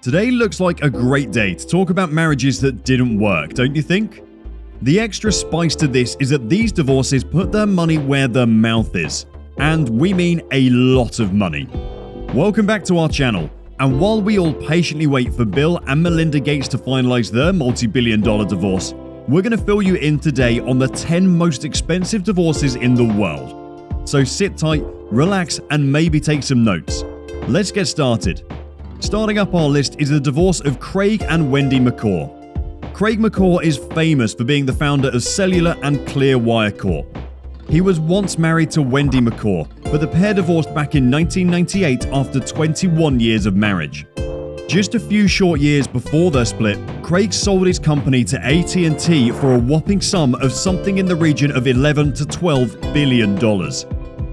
Today looks like a great day to talk about marriages that didn't work, don't you think? The extra spice to this is that these divorces put their money where their mouth is. And we mean a lot of money. Welcome back to our channel. And while we all patiently wait for Bill and Melinda Gates to finalize their multi-billion-dollar divorce, we're going to fill you in today on the 10 most expensive divorces in the world. So sit tight, relax, and maybe take some notes. Let's get started. Starting up our list is the divorce of Craig and Wendy McCaw. Craig McCaw is famous for being the founder of Cellular and Clearwire Corp. He was once married to Wendy McCaw, but the pair divorced back in 1998 after 21 years of marriage. Just a few short years before their split, Craig sold his company to AT&T for a whopping sum of something in the region of $11 to $12 billion.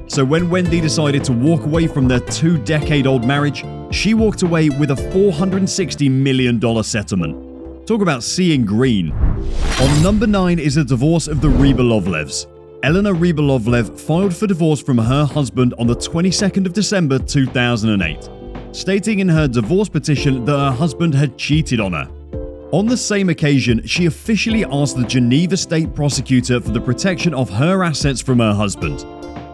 So when Wendy decided to walk away from their 2-decade-old marriage, she walked away with a $460 million settlement. Talk about seeing green. On number 9 is the divorce of the Rybolovlevs. Elena Rybolovlev filed for divorce from her husband on the 22nd of December 2008, stating in her divorce petition that her husband had cheated on her. On the same occasion, she officially asked the Geneva state prosecutor for the protection of her assets from her husband.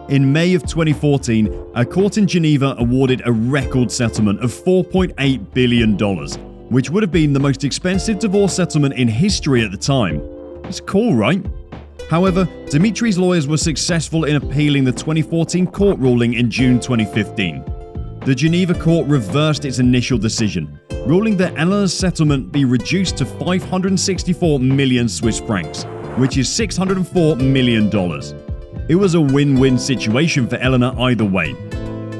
In May of 2014, a court in Geneva awarded a record settlement of $4.8 billion, which would have been the most expensive divorce settlement in history at the time. It's cool, right? However, Dimitri's lawyers were successful in appealing the 2014 court ruling in June 2015. The Geneva court reversed its initial decision, ruling that Elena's settlement be reduced to 564 million Swiss francs, which is $604 million. It was a win-win situation for Elena either way.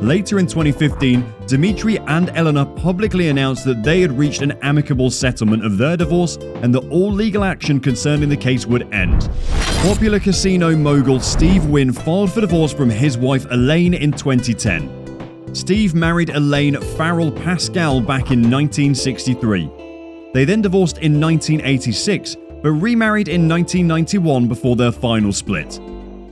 Later in 2015, Dimitri and Elena publicly announced that they had reached an amicable settlement of their divorce and that all legal action concerning the case would end. Popular casino mogul Steve Wynn filed for divorce from his wife Elaine in 2010. Steve married Elaine Farrell Pascal back in 1963. They then divorced in 1986, but remarried in 1991 before their final split.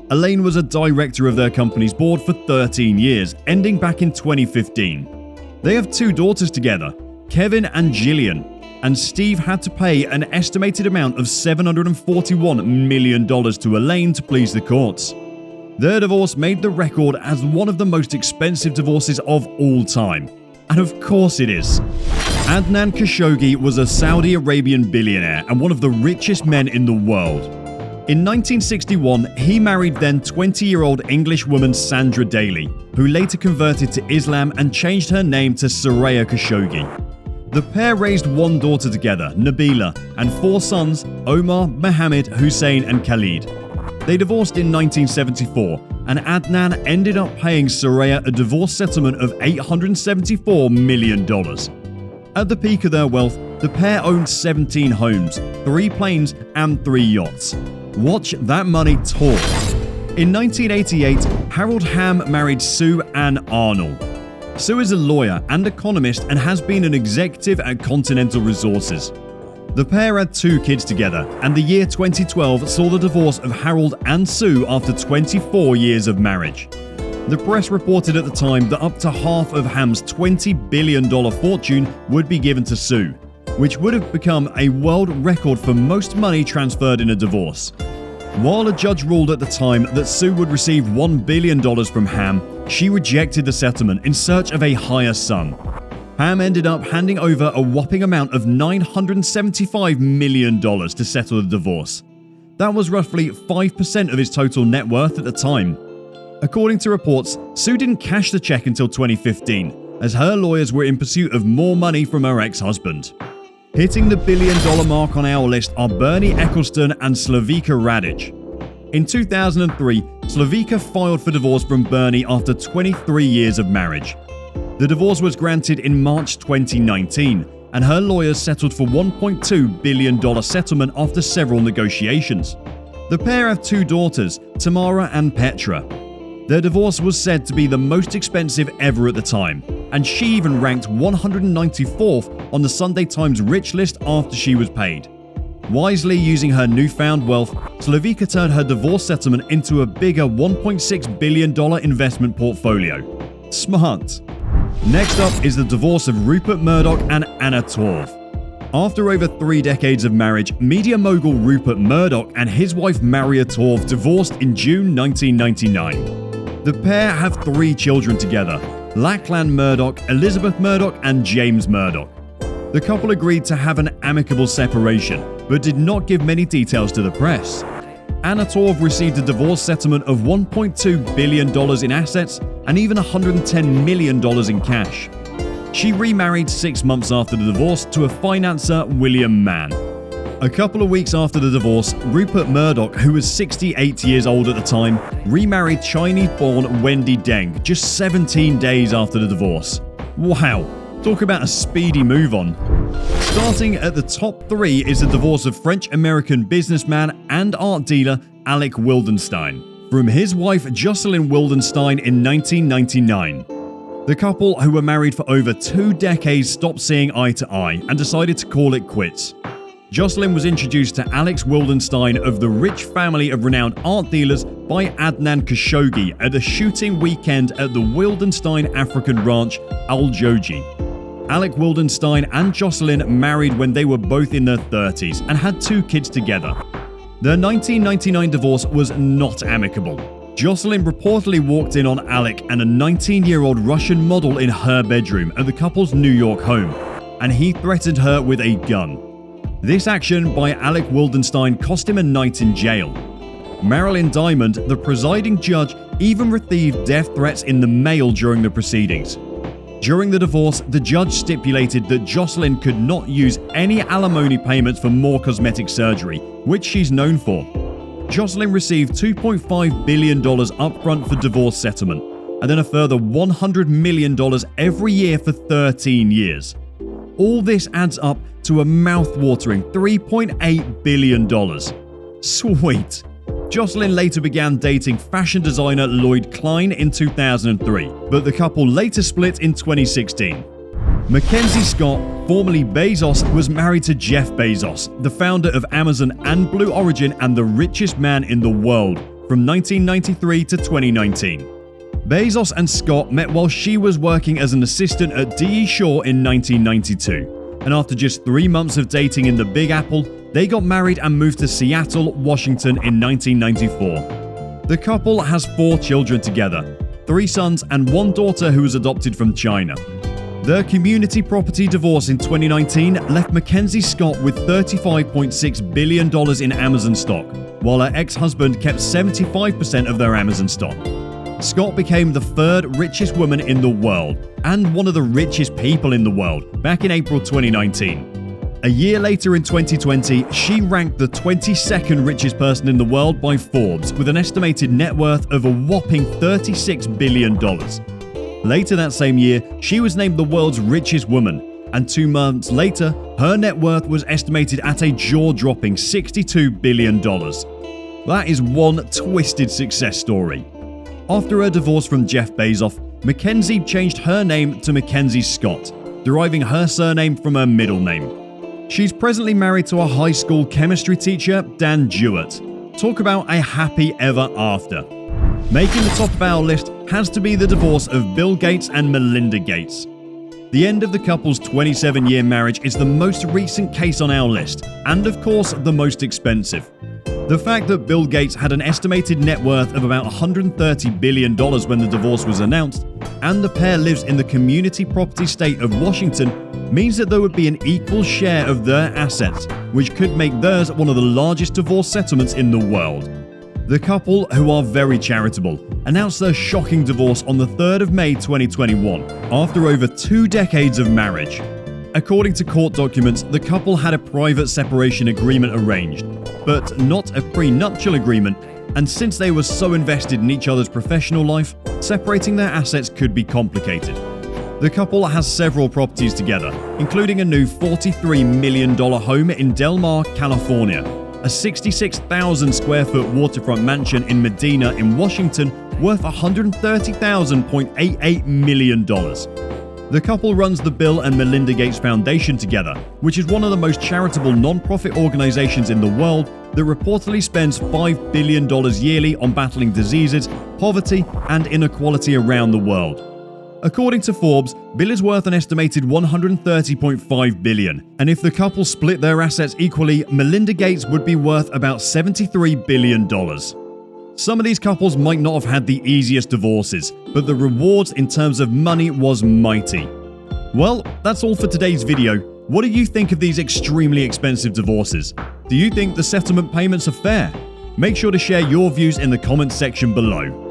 Elaine was a director of their company's board for 13 years, ending back in 2015. They have 2 daughters together, Kevin and Jillian, and Steve had to pay an estimated amount of $741 million to Elaine to please the courts. Their divorce made the record as one of the most expensive divorces of all time. And of course it is. Adnan Khashoggi was a Saudi Arabian billionaire and one of the richest men in the world. In 1961, he married then 20-year-old English woman Sandra Daly, who later converted to Islam and changed her name to Soraya Khashoggi. The pair raised 1 daughter together, Nabila, and 4 sons, Omar, Mohammed, Hussein, and Khalid. They divorced in 1974, and Adnan ended up paying Soraya a divorce settlement of $874 million. At the peak of their wealth, the pair owned 17 homes, 3 planes, and 3 yachts. Watch that money talk. In 1988, Harold Hamm married Sue Ann Arnold. Sue is a lawyer and economist and has been an executive at Continental Resources. The pair had 2 kids together, and the year 2012 saw the divorce of Harold and Sue after 24 years of marriage. The press reported at the time that up to half of Hamm's $20 billion fortune would be given to Sue, which would have become a world record for most money transferred in a divorce. While a judge ruled at the time that Sue would receive $1 billion from Hamm, she rejected the settlement in search of a higher sum. Hamm ended up handing over a whopping amount of $975 million to settle the divorce. That was roughly 5% of his total net worth at the time. According to reports, Sue didn't cash the check until 2015, as her lawyers were in pursuit of more money from her ex-husband. Hitting the $1 billion mark on our list are Bernie Ecclestone and Slavica Radic. In 2003, Slavica filed for divorce from Bernie after 23 years of marriage. The divorce was granted in March 2019, and her lawyers settled for $1.2 billion settlement after several negotiations. The pair have 2 daughters, Tamara and Petra. Their divorce was said to be the most expensive ever at the time, and she even ranked 194th on the Sunday Times rich list after she was paid. Wisely using her newfound wealth, Slavica turned her divorce settlement into a bigger $1.6 billion investment portfolio. Smart. Next up is the divorce of Rupert Murdoch and Anna Torv. After over 3 decades of marriage, media mogul Rupert Murdoch and his wife Maria Torv divorced in June 1999. The pair have 3 children together: Lachlan Murdoch, Elizabeth Murdoch, and James Murdoch. The couple agreed to have an amicable separation, but did not give many details to the press. Anna Torv received a divorce settlement of $1.2 billion in assets and even $110 million in cash. She remarried 6 months after the divorce to a financier, William Mann. A couple of weeks after the divorce, Rupert Murdoch, who was 68 years old at the time, remarried Chinese-born Wendy Deng just 17 days after the divorce. Wow, talk about a speedy move on. Starting at the top 3 is the divorce of French-American businessman and art dealer Alec Wildenstein from his wife Jocelyn Wildenstein in 1999. The couple, who were married for over 2 decades, stopped seeing eye to eye and decided to call it quits. Jocelyn was introduced to Alex Wildenstein of the rich family of renowned art dealers by Adnan Khashoggi at a shooting weekend at the Wildenstein African ranch Al Joji. Alec Wildenstein and Jocelyn married when they were both in their 30s and had 2 kids together. Their 1999 divorce was not amicable. Jocelyn reportedly walked in on Alec and a 19-year-old Russian model in her bedroom at the couple's New York home, and he threatened her with a gun. This action by Alec Wildenstein cost him a night in jail. Marilyn Diamond, the presiding judge, even received death threats in the mail during the proceedings. During the divorce, the judge stipulated that Jocelyn could not use any alimony payments for more cosmetic surgery, which she's known for. Jocelyn received $2.5 billion upfront for divorce settlement, and then a further $100 million every year for 13 years. All this adds up to a mouth-watering $3.8 billion. Sweet. Jocelyn later began dating fashion designer Lloyd Klein in 2003, but the couple later split in 2016. Mackenzie Scott, formerly Bezos, was married to Jeff Bezos, the founder of Amazon and Blue Origin and the richest man in the world, from 1993 to 2019. Bezos and Scott met while she was working as an assistant at D.E. Shaw in 1992, and after just 3 months of dating in the Big Apple, they got married and moved to Seattle, Washington in 1994. The couple has 4 children together, 3 sons and 1 daughter who was adopted from China. Their community property divorce in 2019 left Mackenzie Scott with $35.6 billion in Amazon stock, while her ex-husband kept 75% of their Amazon stock. Scott became the 3rd richest woman in the world and one of the richest people in the world back in April 2019. A year later in 2020, she ranked the 22nd richest person in the world by Forbes with an estimated net worth of a whopping $36 billion. Later that same year, she was named the world's richest woman, and 2 months later, her net worth was estimated at a jaw-dropping $62 billion. That is one twisted success story. After her divorce from Jeff Bezos, Mackenzie changed her name to Mackenzie Scott, deriving her surname from her middle name. She's presently married to a high school chemistry teacher, Dan Jewett. Talk about a happy ever after. Making the top of our list has to be the divorce of Bill Gates and Melinda Gates. The end of the couple's 27-year marriage is the most recent case on our list, and of course, the most expensive. The fact that Bill Gates had an estimated net worth of about $130 billion when the divorce was announced, and the pair lives in the community property state of Washington, means that there would be an equal share of their assets, which could make theirs one of the largest divorce settlements in the world. The couple, who are very charitable, announced their shocking divorce on the 3rd of May 2021, after over 2 decades of marriage. According to court documents, the couple had a private separation agreement arranged, but not a prenuptial agreement, and since they were so invested in each other's professional life, separating their assets could be complicated. The couple has several properties together, including a new $43 million home in Del Mar, California, a 66,000 square foot waterfront mansion in Medina in Washington worth $130,088 million. The couple runs the Bill and Melinda Gates Foundation together, which is one of the most charitable non-profit organizations in the world that reportedly spends $5 billion yearly on battling diseases, poverty, and inequality around the world. According to Forbes, Bill is worth an estimated $130.5 billion, and if the couple split their assets equally, Melinda Gates would be worth about $73 billion. Some of these couples might not have had the easiest divorces, but the rewards in terms of money was mighty. Well, that's all for today's video. What do you think of these extremely expensive divorces? Do you think the settlement payments are fair? Make sure to share your views in the comments section below.